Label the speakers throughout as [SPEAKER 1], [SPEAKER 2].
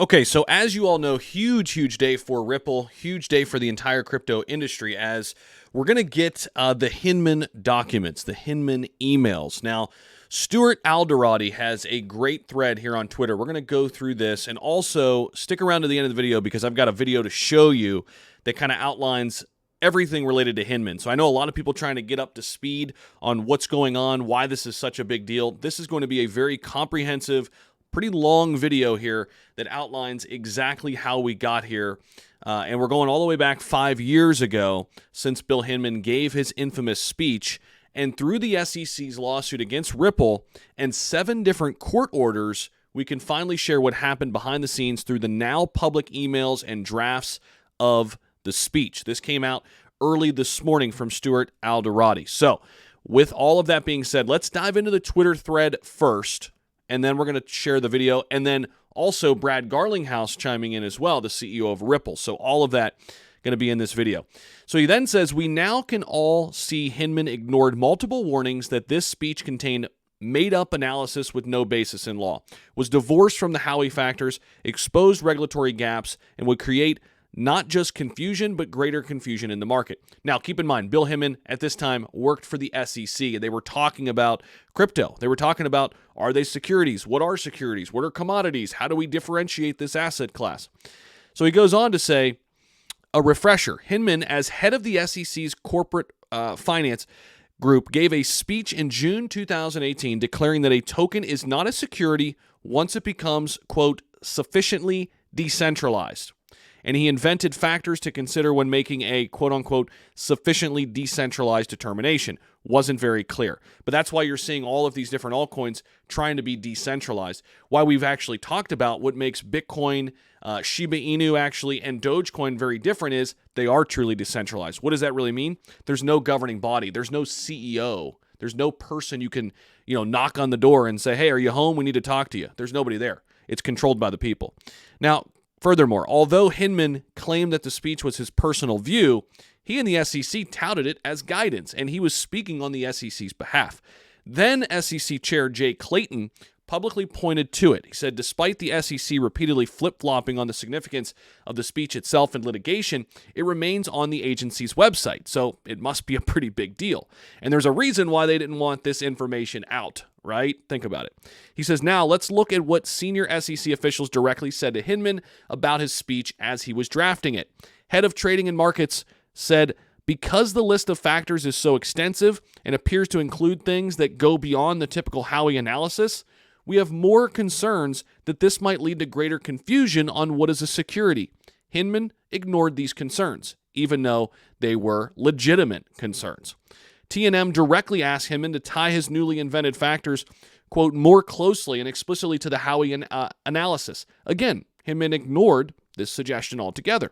[SPEAKER 1] Okay, so as you all know, huge day for Ripple, huge day for the entire crypto industry as we're going to get the Hinman documents, the Hinman emails. Now, Stuart Alderati has a great thread here on Twitter. We're going to go through this and also stick around to the end of the video because I've got a video to show you that kind of outlines everything related to Hinman. So I know a lot of people trying to get up to speed on what's going on, why this is such a big deal. This is going to be a very comprehensive, pretty long video here that outlines exactly how we got here. And we're going all the way back 5 years ago since Bill Hinman gave his infamous speech. And through the SEC's lawsuit against Ripple and 7 different court orders, we can finally share what happened behind the scenes through the now public emails and drafts of the speech. This came out early this morning from Stuart Alderati. So with all of that being said, let's dive into the Twitter thread first. And then we're going to share the video. And then also Brad Garlinghouse chiming in as well, the CEO of Ripple. So all of that going to be in this video. So he then says, we now can all see Hinman ignored multiple warnings that this speech contained made-up analysis with no basis in law, was divorced from the Howey factors, exposed regulatory gaps, and would create not just confusion, but greater confusion in the market. Now, keep in mind, Bill Hinman at this time worked for the SEC. They were talking about crypto. They were talking about, are they securities? What are securities? What are commodities? How do we differentiate this asset class? So he goes on to say, a refresher, Hinman, as head of the SEC's corporate finance group, gave a speech in June 2018 declaring that a token is not a security once it becomes, quote, sufficiently decentralized. And he invented factors to consider when making a quote-unquote sufficiently decentralized determination. Wasn't very clear. But that's why you're seeing all of these different altcoins trying to be decentralized. Why we've actually talked about what makes Bitcoin, Shiba Inu actually, and Dogecoin very different is they are truly decentralized. What does that really mean? There's no governing body. There's no CEO. There's no person you can, knock on the door and say, hey, are you home? We need to talk to you. There's nobody there. It's controlled by the people. Now, furthermore, although Hinman claimed that the speech was his personal view, he and the SEC touted it as guidance, and he was speaking on the SEC's behalf. Then SEC Chair Jay Clayton publicly pointed to it. He said, despite the SEC repeatedly flip-flopping on the significance of the speech itself in litigation, it remains on the agency's website, so it must be a pretty big deal. And there's a reason why they didn't want this information out, right? Think about it. He says, now let's look at what senior SEC officials directly said to Hinman about his speech as he was drafting it. Head of Trading and Markets said, because the list of factors is so extensive and appears to include things that go beyond the typical Howey analysis, we have more concerns that this might lead to greater confusion on what is a security. Hinman ignored these concerns, even though they were legitimate concerns. T&M directly asked Hinman to tie his newly invented factors, quote, more closely and explicitly to the Howey analysis. Again, Hinman ignored this suggestion altogether.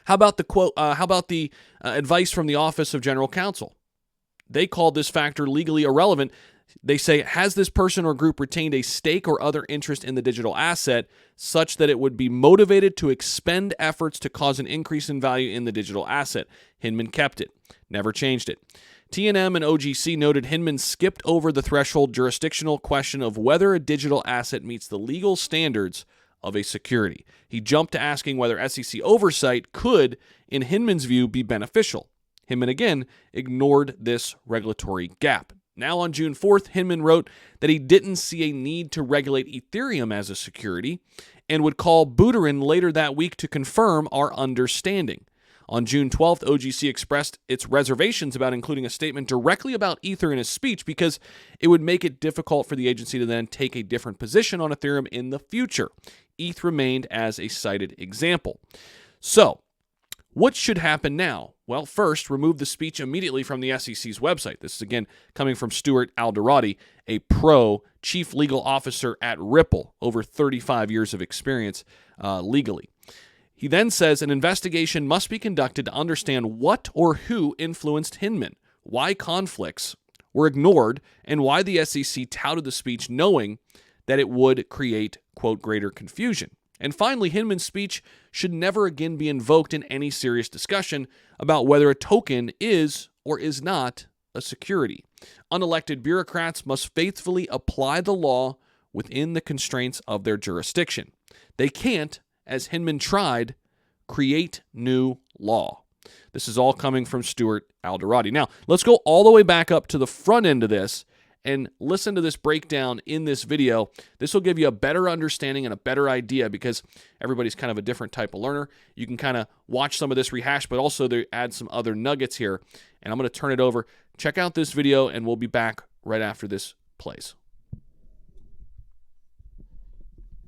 [SPEAKER 1] How about the quote? How about the advice from the Office of General Counsel? They called this factor legally irrelevant. They say, has this person or group retained a stake or other interest in the digital asset such that it would be motivated to expend efforts to cause an increase in value in the digital asset? Hinman kept it, never changed it. T&M and OGC noted Hinman skipped over the threshold jurisdictional question of whether a digital asset meets the legal standards of a security. He jumped to asking whether SEC oversight could, in Hinman's view, be beneficial. Hinman again ignored this regulatory gap. Now on June 4th, Hinman wrote that he didn't see a need to regulate Ethereum as a security and would call Buterin later that week to confirm our understanding. On June 12th, OGC expressed its reservations about including a statement directly about Ether in his speech because it would make it difficult for the agency to then take a different position on Ethereum in the future. ETH remained as a cited example. So, what should happen now? Well, first, remove the speech immediately from the SEC's website. This is, again, coming from Stuart Alderati, a chief legal officer at Ripple, over 35 years of experience legally. He then says an investigation must be conducted to understand what or who influenced Hinman, why conflicts were ignored, and why the SEC touted the speech knowing that it would create, quote, greater confusion. And finally, Hinman's speech should never again be invoked in any serious discussion about whether a token is or is not a security. Unelected bureaucrats must faithfully apply the law within the constraints of their jurisdiction. They can't, as Hinman tried, create new law. This is all coming from Stuart Alderati. Now, let's go all the way back up to the front end of this and listen to this breakdown in this video. This will give you a better understanding and a better idea because everybody's kind of a different type of learner. You can kind of watch some of this rehash, but also they add some other nuggets here. And I'm going to turn it over. Check out this video, and we'll be back right after this plays.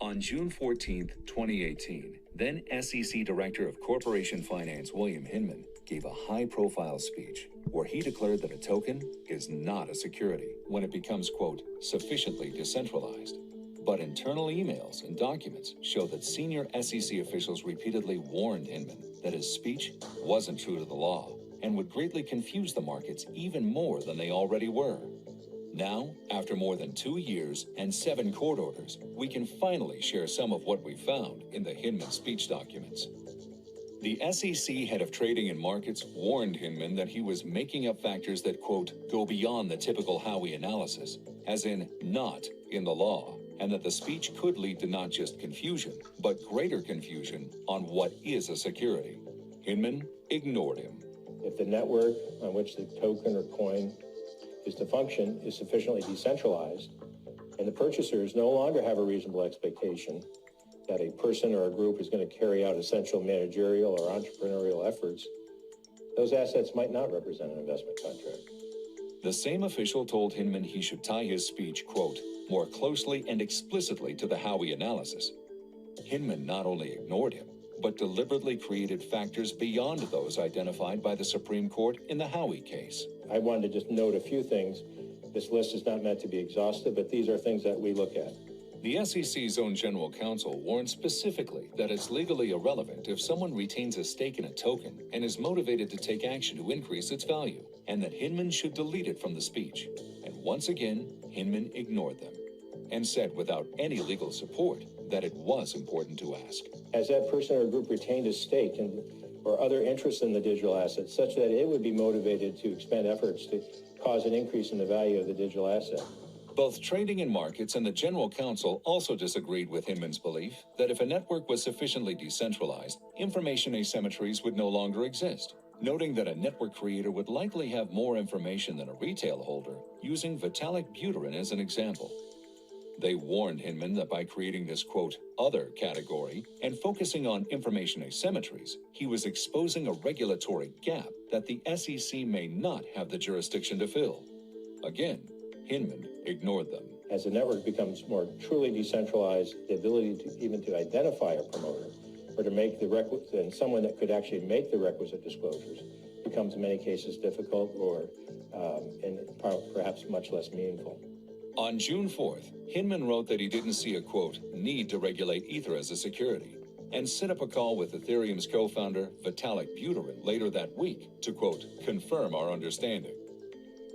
[SPEAKER 2] On June 14, 2018, then SEC Director of Corporation Finance William Hinman gave a high-profile speech where he declared that a token is not a security when it becomes, quote, sufficiently decentralized. But internal emails and documents show that senior SEC officials repeatedly warned Hinman that his speech wasn't true to the law and would greatly confuse the markets even more than they already were. Now, after more than 2 years and 7 court orders, we can finally share some of what we found in the Hinman speech documents. The SEC head of trading and markets warned Hinman that he was making up factors that, quote, go beyond the typical Howey analysis, as in not in the law, and that the speech could lead to not just confusion, but greater confusion on what is a security. Hinman ignored him.
[SPEAKER 3] If the network on which the token or coin is to function is sufficiently decentralized, and the purchasers no longer have a reasonable expectation that a person or a group is going to carry out essential managerial or entrepreneurial efforts, those assets might not represent an investment contract.
[SPEAKER 2] The same official told Hinman he should tie his speech, quote, more closely and explicitly to the Howey analysis. Hinman not only ignored him, but deliberately created factors beyond those identified by the Supreme Court in the Howey case.
[SPEAKER 3] I wanted to just note a few things. This list is not meant to be exhaustive, but these are things that we look at.
[SPEAKER 2] The SEC's own general counsel warned specifically that it's legally irrelevant if someone retains a stake in a token and is motivated to take action to increase its value, and that Hinman should delete it from the speech. And once again, Hinman ignored them and said without any legal support that it was important to ask.
[SPEAKER 3] Has that person or group retained a stake or other interest in the digital asset such that it would be motivated to expend efforts to cause an increase in the value of the digital asset?
[SPEAKER 2] Both Trading and Markets and the General Counsel also disagreed with Hinman's belief that if a network was sufficiently decentralized, information asymmetries would no longer exist, noting that a network creator would likely have more information than a retail holder, using Vitalik Buterin as an example. They warned Hinman that by creating this, quote, other category and focusing on information asymmetries, he was exposing a regulatory gap that the SEC may not have the jurisdiction to fill. Again, Hinman ignored them.
[SPEAKER 3] As the network becomes more truly decentralized, the ability to even to identify a promoter or to make the requisite, and someone that could actually make the requisite disclosures becomes in many cases difficult or and perhaps much less meaningful.
[SPEAKER 2] On June 4th, Hinman wrote that he didn't see a, quote, need to regulate Ether as a security, and set up a call with Ethereum's co-founder Vitalik Buterin later that week to, quote, confirm our understanding.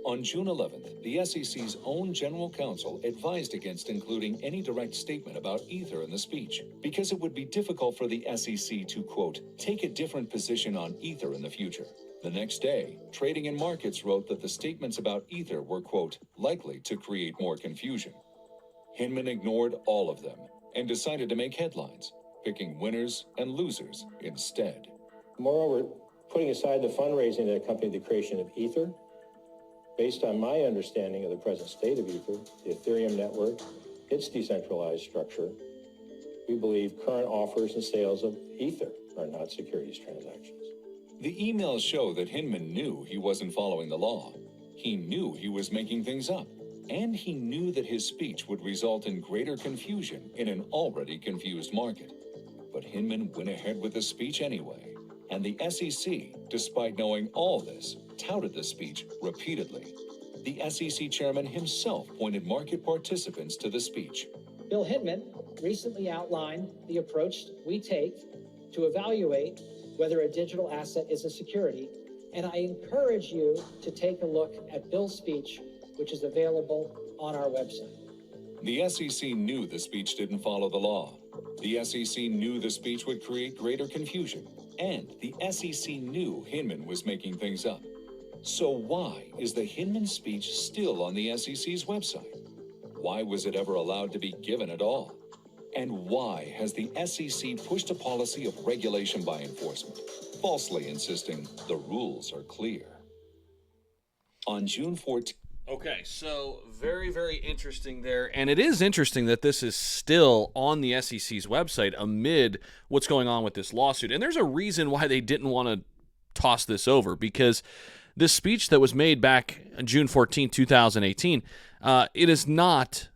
[SPEAKER 2] On June 11th, the SEC's own general counsel advised against including any direct statement about Ether in the speech because it would be difficult for the SEC to, quote, take a different position on Ether in the future. The next day, Trading and Markets wrote that the statements about Ether were, quote, likely to create more confusion. Hinman ignored all of them and decided to make headlines, picking winners and losers instead.
[SPEAKER 3] Moreover, putting aside the fundraising that accompanied the creation of Ether, based on my understanding of the present state of Ether, the Ethereum network, its decentralized structure, we believe current offers and sales of Ether are not securities transactions.
[SPEAKER 2] The emails show that Hinman knew he wasn't following the law. He knew he was making things up. And he knew that his speech would result in greater confusion in an already confused market. But Hinman went ahead with the speech anyway. And the SEC, despite knowing all this, touted the speech repeatedly. The SEC chairman himself pointed market participants to the speech.
[SPEAKER 4] Bill Hinman recently outlined the approach we take to evaluate whether a digital asset is a security, and I encourage you to take a look at Bill's speech, which is available on our website.
[SPEAKER 2] The SEC knew the speech didn't follow the law. The SEC knew the speech would create greater confusion, and the SEC knew Hinman was making things up. So why is the Hinman speech still on the SEC's website? Why was it ever allowed to be given at all? And why has the SEC pushed a policy of regulation by enforcement, falsely insisting the rules are clear? On June 14th,
[SPEAKER 1] Okay, so very, very interesting there. And it is interesting that this is still on the SEC's website amid what's going on with this lawsuit. And there's a reason why they didn't want to toss this over, because this speech that was made back on June 14, 2018, it is not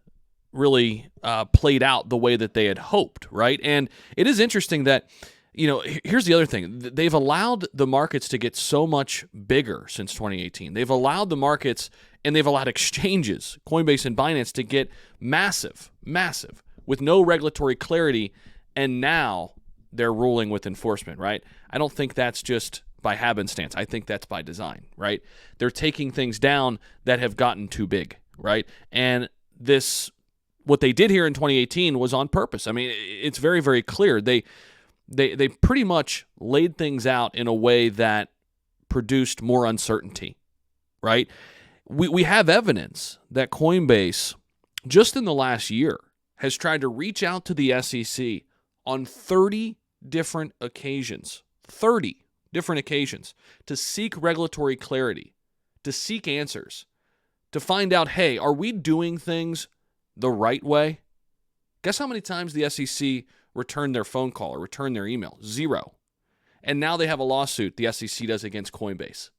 [SPEAKER 1] really played out the way that they had hoped, right? And it is interesting that, here's the other thing. They've allowed the markets to get so much bigger since 2018. They've allowed the markets and they've allowed exchanges, Coinbase and Binance, to get massive with no regulatory clarity, and now they're ruling with enforcement, right? I don't think that's just by happenstance. I think that's by design, right? They're taking things down that have gotten too big, right? And what they did here in 2018 was on purpose. I mean, it's very, very clear. They pretty much laid things out in a way that produced more uncertainty, right? We have evidence that Coinbase, just in the last year, has tried to reach out to the SEC on 30 different occasions, to seek regulatory clarity, to seek answers, to find out, hey, are we doing things the right way? Guess how many times the SEC returned their phone call or returned their email? 0. And now they have a lawsuit the SEC does against Coinbase.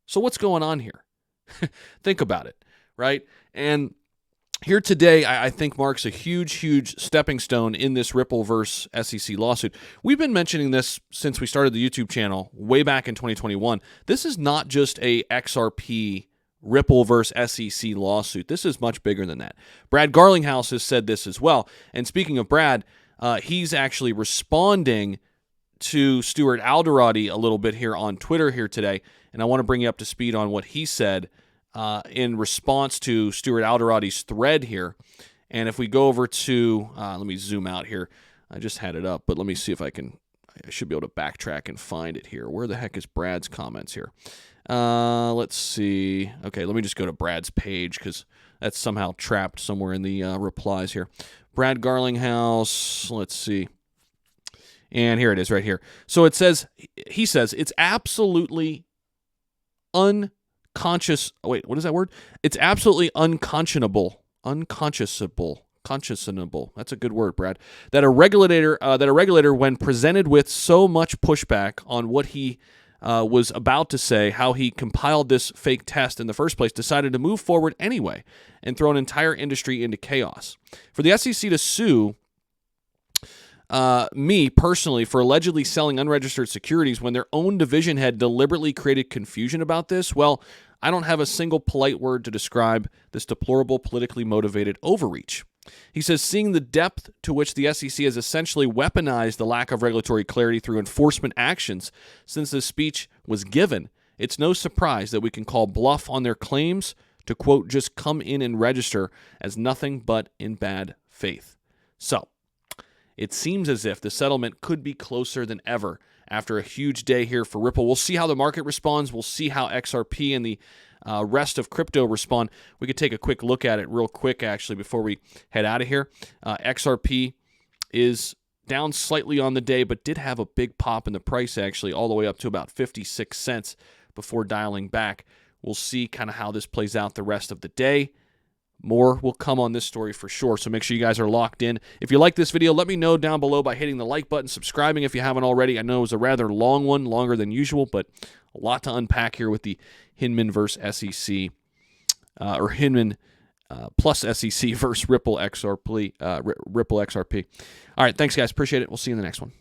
[SPEAKER 1] So what's going on here? Think about it, right? And here today, I think marks a huge stepping stone in this Ripple versus SEC lawsuit. We've been mentioning this since we started the YouTube channel way back in 2021. This is not just a XRP Ripple versus SEC lawsuit. This is much bigger than that. Brad Garlinghouse has said this as well. And speaking of Brad, he's actually responding to Stuart Alderati a little bit here on Twitter here today, and I want to bring you up to speed on what he said in response to Stuart Alderati's thread here. And if we go over to, let me zoom out here. I just had it up, but let me see if I should be able to backtrack and find it here. Where the heck is Brad's comments here? Let's see. Okay, let me just go to Brad's page because that's somehow trapped somewhere in the replies here. Brad Garlinghouse, let's see. And here it is right here. So he says, it's absolutely unconscious. Wait, what is that word? It's absolutely unconscionable. Conscionable. That's a good word, Brad. That a regulator, when presented with so much pushback on what he was about to say, how he compiled this fake test in the first place, decided to move forward anyway and throw an entire industry into chaos. For the SEC to sue me personally for allegedly selling unregistered securities when their own division had deliberately created confusion about this, well, I don't have a single polite word to describe this deplorable, politically motivated overreach. He says, seeing the depth to which the SEC has essentially weaponized the lack of regulatory clarity through enforcement actions since this speech was given, it's no surprise that we can call bluff on their claims to, quote, just come in and register as nothing but in bad faith. So, it seems as if the settlement could be closer than ever after a huge day here for Ripple. We'll see how the market responds. We'll see how XRP and the rest of crypto respond. We could take a quick look at it real quick, actually, before we head out of here. XRP is down slightly on the day, but did have a big pop in the price, actually, all the way up to about 56 cents before dialing back. We'll see kind of how this plays out the rest of the day. More will come on this story for sure, so make sure you guys are locked in. If you like this video, let me know down below by hitting the like button, subscribing if you haven't already. I know it was a rather long one, longer than usual, but a lot to unpack here with the Hinman versus SEC, or Hinman plus SEC versus Ripple XRP. All right, thanks, guys. Appreciate it. We'll see you in the next one.